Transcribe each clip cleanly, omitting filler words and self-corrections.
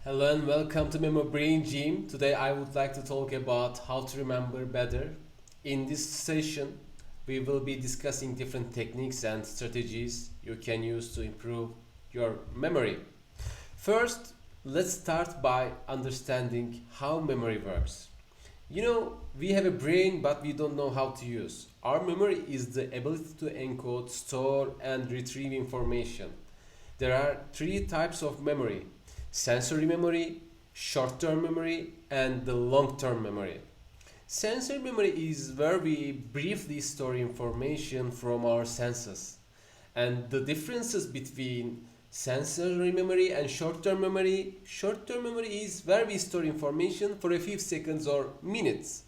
Hello and welcome to Memo Brain Gym. Today I would like to talk about how to remember better. In this session, we will be discussing different techniques and strategies you can use to improve your memory. First, let's start by understanding how memory works. We have a brain but we don't know how to use. Our memory is the ability to encode, store, and retrieve information. There are three types of memory: sensory memory, short term memory, and the long term memory. Sensory memory is where we briefly store information from our senses. And the differences between sensory memory and short term memory is where we store information for a few seconds or minutes.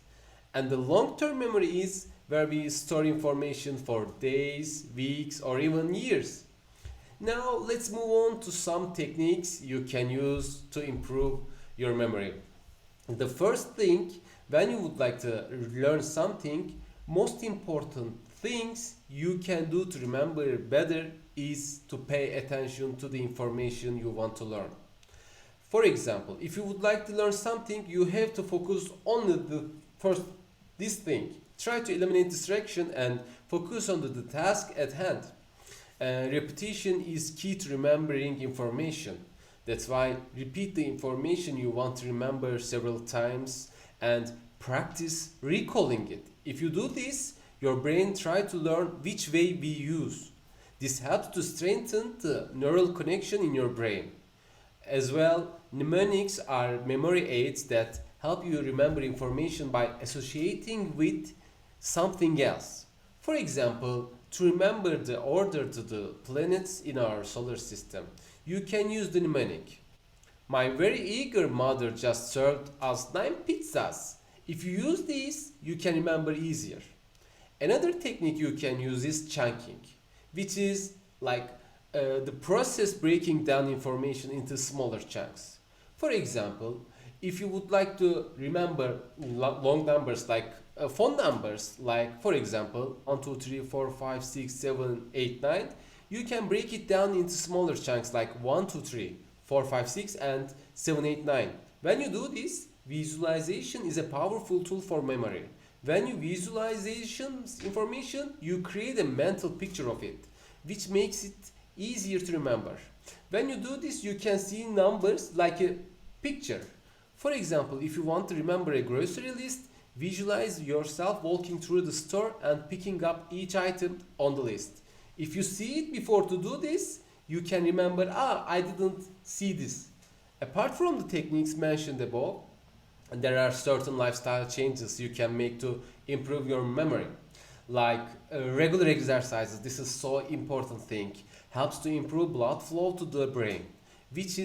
And the long term memory is where we store information for days, weeks, or even years. Now let's move on to some techniques you can use to improve your memory. The first thing, when you would like to learn something, most important things you can do to remember better is to pay attention to the information you want to learn. For example, if you would like to learn something, you have to focus on this thing. Try to eliminate distraction and focus on the task at hand. Repetition is key to remembering information. That's why repeat the information you want to remember several times and practice recalling it. If you do this, your brain tries to learn which way we use. This helps to strengthen the neural connection in your brain. As well, mnemonics are memory aids that help you remember information by associating with something else. For example, to remember the order to the planets in our solar system, you can use the mnemonic. My very eager mother just served us 9 pizzas. If you use these, you can remember easier. Another technique you can use is chunking, which is like the process breaking down information into smaller chunks. For example, if you would like to remember long numbers like phone numbers, like for example 1 2 3 4 5 6 7 8 9, you can break it down into smaller chunks like 1 2 3 4 5 6 and 7 8 9. When you do this, visualization is a powerful tool for memory. When you visualization information, you create a mental picture of it, which makes it easier to remember. When you do this, you can see numbers like a picture. For example, if you want to remember a grocery list, visualize yourself walking through the store and picking up each item on the list. If you see it before to do this, you can remember, I didn't see this. Apart from the techniques mentioned above, there are certain lifestyle changes you can make to improve your memory. Like regular exercises, this is so important thing. Helps to improve blood flow to the brain, which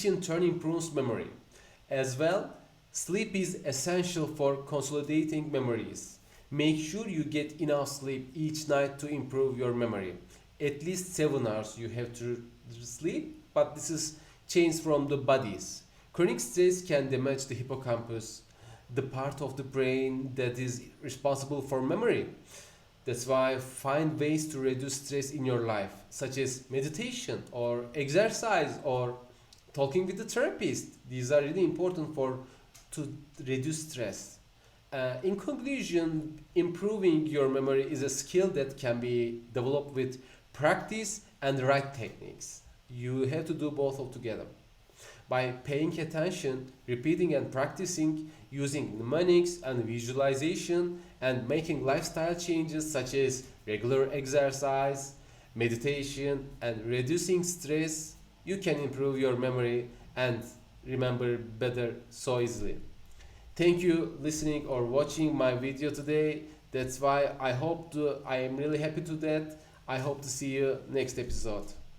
in turn improves memory. As well, sleep is essential for consolidating memories. Make sure you get enough sleep each night to improve your memory. At least 7 hours you have to sleep, but this is changed from the bodies. Chronic stress can damage the hippocampus, the part of the brain that is responsible for memory. That's why find ways to reduce stress in your life, such as meditation or exercise or talking with a therapist. These are really important to reduce stress. In conclusion, improving your memory is a skill that can be developed with practice and the right techniques. You have to do both altogether. By paying attention, repeating and practicing, using mnemonics and visualization, and making lifestyle changes such as regular exercise, meditation, and reducing stress, you can improve your memory and remember better so easily. Thank you listening or watching my video today. That's why I am really happy to that. I hope to see you next episode.